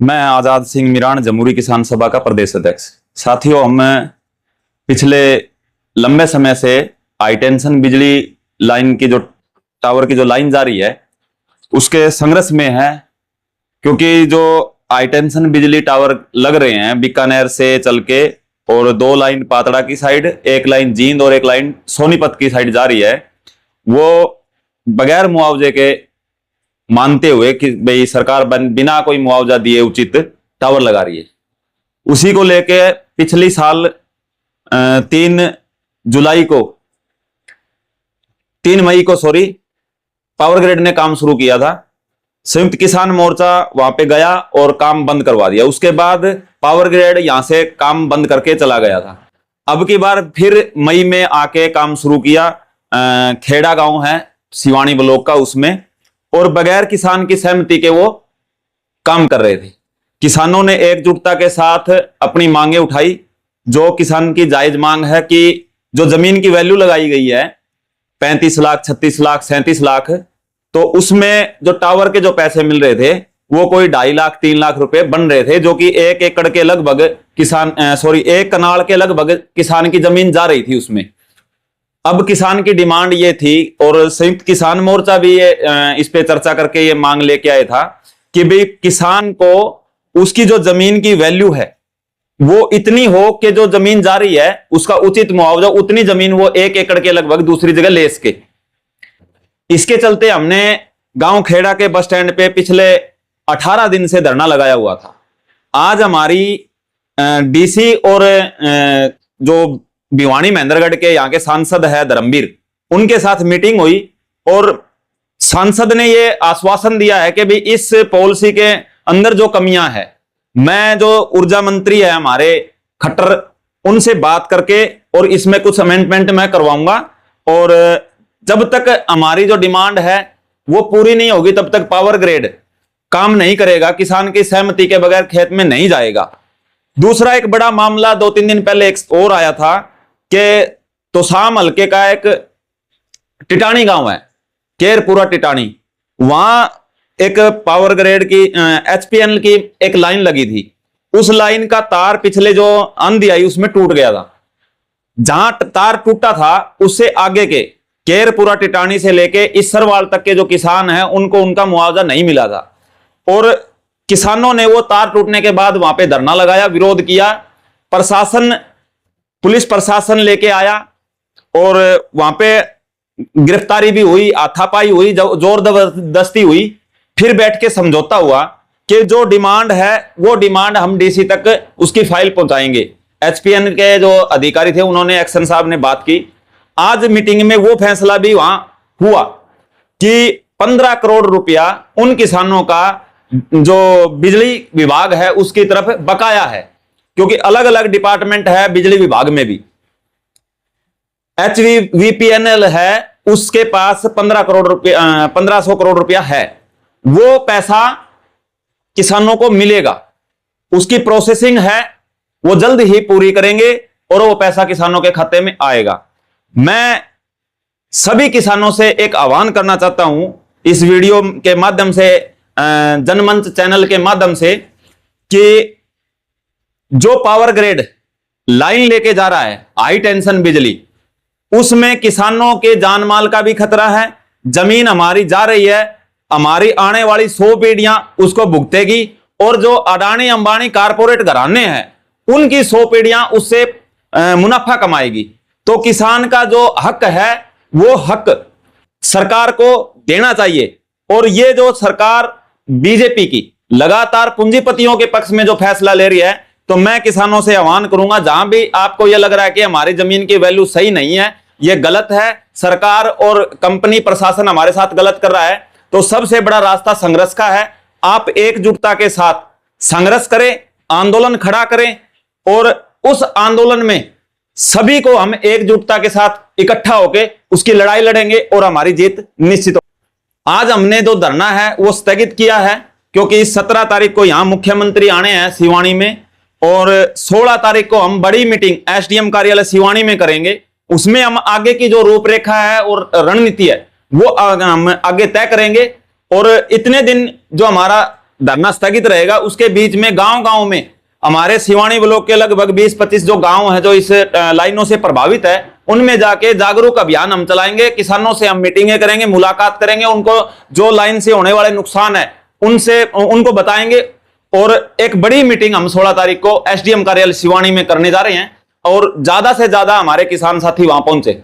मैं आजाद सिंह मीरान, जमहूरी किसान सभा का प्रदेश अध्यक्ष। साथियों, हम पिछले लंबे समय से हाई टेंशन बिजली लाइन की जो टावर की जो लाइन जा रही है उसके संघर्ष में है, क्योंकि जो हाई टेंशन बिजली टावर लग रहे हैं बीकानेर से चल के, और 2 लाइन पातड़ा की साइड, 1 लाइन जींद और 1 लाइन सोनीपत की साइड जा रही है, वो बगैर मुआवजे के मानते हुए कि भाई सरकार बिना कोई मुआवजा दिए उचित टावर लगा रही है। उसी को लेके पिछली साल 3 मई को पावर ग्रिड ने काम शुरू किया था। संयुक्त किसान मोर्चा वहां पे गया और काम बंद करवा दिया। उसके बाद पावर ग्रिड यहां से काम बंद करके चला गया था। अब की बार फिर मई में आके काम शुरू किया। खेड़ा गांव है सिवानी ब्लॉक का, उसमें, और बगैर किसान की सहमति के वो काम कर रहे थे। किसानों ने एकजुटता के साथ अपनी मांगे उठाई। जो किसान की जायज मांग है कि जो जमीन की वैल्यू लगाई गई है 35 लाख, 36 लाख, 37 लाख, तो उसमें जो टावर के जो पैसे मिल रहे थे वो कोई 2.5 लाख 3 लाख रुपए बन रहे थे, जो कि 1 एकड़ के लगभग 1 कनाल के लगभग किसान की जमीन जा रही थी उसमें। अब किसान की डिमांड ये थी, और संयुक्त किसान मोर्चा भी इस पे चर्चा करके ये मांग लेके आया था कि भाई किसान को उसकी जो जमीन की वैल्यू है वो इतनी हो कि जो जमीन जा रही है उसका उचित मुआवजा, उतनी जमीन वो 1 एकड़ के लगभग दूसरी जगह ले सके। इसके चलते हमने गांव खेड़ा के बस स्टैंड पे पिछले 18 दिन से धरना लगाया हुआ था। आज हमारी डीसी और जो भिवानी महेंद्रगढ़ के यहाँ के सांसद है धर्मवीर, उनके साथ मीटिंग हुई, और सांसद ने ये आश्वासन दिया है कि भाई इस पॉलिसी के अंदर जो कमियां है, मैं जो ऊर्जा मंत्री है हमारे खट्टर, उनसे बात करके और इसमें कुछ अमेंडमेंट मैं करवाऊंगा, और जब तक हमारी जो डिमांड है वो पूरी नहीं होगी तब तक पावर ग्रिड काम नहीं करेगा, किसान की सहमति के बगैर खेत में नहीं जाएगा। दूसरा एक बड़ा मामला 2-3 दिन पहले एक और आया था कि तोसाम हल्के का एक टिटानी गांव है, केरपुरा टिटानी, वहां एक पावर ग्रिड की एचपीएनएल की एक लाइन लगी थी। उस लाइन का तार पिछले जो आंधी आई उसमें टूट गया था। जहां तार टूटा था उससे आगे के केरपुरा टिटानी से लेके इसरवाल तक के जो किसान हैं उनको उनका मुआवजा नहीं मिला था, और किसानों ने वो तार टूटने के बाद वहां पे धरना लगाया, विरोध किया। प्रशासन, पुलिस प्रशासन लेके आया और वहां पे गिरफ्तारी भी हुई, हाथापाई हुई, जोर जबरदस्ती हुई। फिर बैठ के समझौता हुआ कि जो डिमांड है वो डिमांड हम डीसी तक उसकी फाइल पहुंचाएंगे। एचपीएन के जो अधिकारी थे उन्होंने, एक्शन साहब ने बात की। आज मीटिंग में वो फैसला भी वहां हुआ कि 15 करोड़ रुपया उन किसानों का जो बिजली विभाग है उसकी तरफ बकाया है, क्योंकि अलग अलग डिपार्टमेंट है बिजली विभाग में भी। एचवीपीएनएल है, उसके पास 1500 करोड़ रुपया है। वो पैसा किसानों को मिलेगा, उसकी प्रोसेसिंग है, वो जल्द ही पूरी करेंगे और वो पैसा किसानों के खाते में आएगा। मैं सभी किसानों से एक आह्वान करना चाहता हूं इस वीडियो के माध्यम से, जनमंच चैनल के माध्यम से, कि जो पावर ग्रिड लाइन लेके जा रहा है हाई टेंशन बिजली, उसमें किसानों के जान माल का भी खतरा है। जमीन हमारी जा रही है, हमारी आने वाली 100 पीढ़ियां उसको भुगतेगी, और जो अडानी अंबानी कारपोरेट घराने हैं उनकी 100 पीढ़ियां उससे मुनाफा कमाएगी। तो किसान का जो हक है वो हक सरकार को देना चाहिए। और ये जो सरकार बीजेपी की लगातार पूंजीपतियों के पक्ष में जो फैसला ले रही है, तो मैं किसानों से आह्वान करूंगा, जहां भी आपको यह लग रहा है कि हमारी जमीन की वैल्यू सही नहीं है, यह गलत है, सरकार और कंपनी प्रशासन हमारे साथ गलत कर रहा है, तो सबसे बड़ा रास्ता संघर्ष का है। आप एकजुटता के साथ संघर्ष करें, आंदोलन खड़ा करें, और उस आंदोलन में सभी को हम एकजुटता के साथ इकट्ठा होकर उसकी लड़ाई लड़ेंगे और हमारी जीत निश्चित हो। आज हमने जो धरना है वो स्थगित किया है, क्योंकि 17 तारीख को यहां मुख्यमंत्री आने हैं सिवानी में, और 16 तारीख को हम बड़ी मीटिंग एसडीएम कार्यालय सिवानी में करेंगे। उसमें हम आगे की जो रूपरेखा है और रणनीति है वो हम आगे तय करेंगे। और इतने दिन जो हमारा धरना स्थगित रहेगा, उसके बीच में गांव गांव में हमारे सिवानी ब्लॉक के लगभग 20-25 जो गांव हैं जो इस लाइनों से प्रभावित है, उनमें जाके जागरूक अभियान हम चलाएंगे। किसानों से हम मीटिंगें करेंगे, मुलाकात करेंगे, उनको जो लाइन से होने वाले नुकसान है उनसे उनको बताएंगे। और एक बड़ी मीटिंग हम 16 तारीख को एसडीएम कार्यालय सिवानी में करने जा रहे हैं और ज्यादा से ज्यादा हमारे किसान साथी वहां पहुंचे।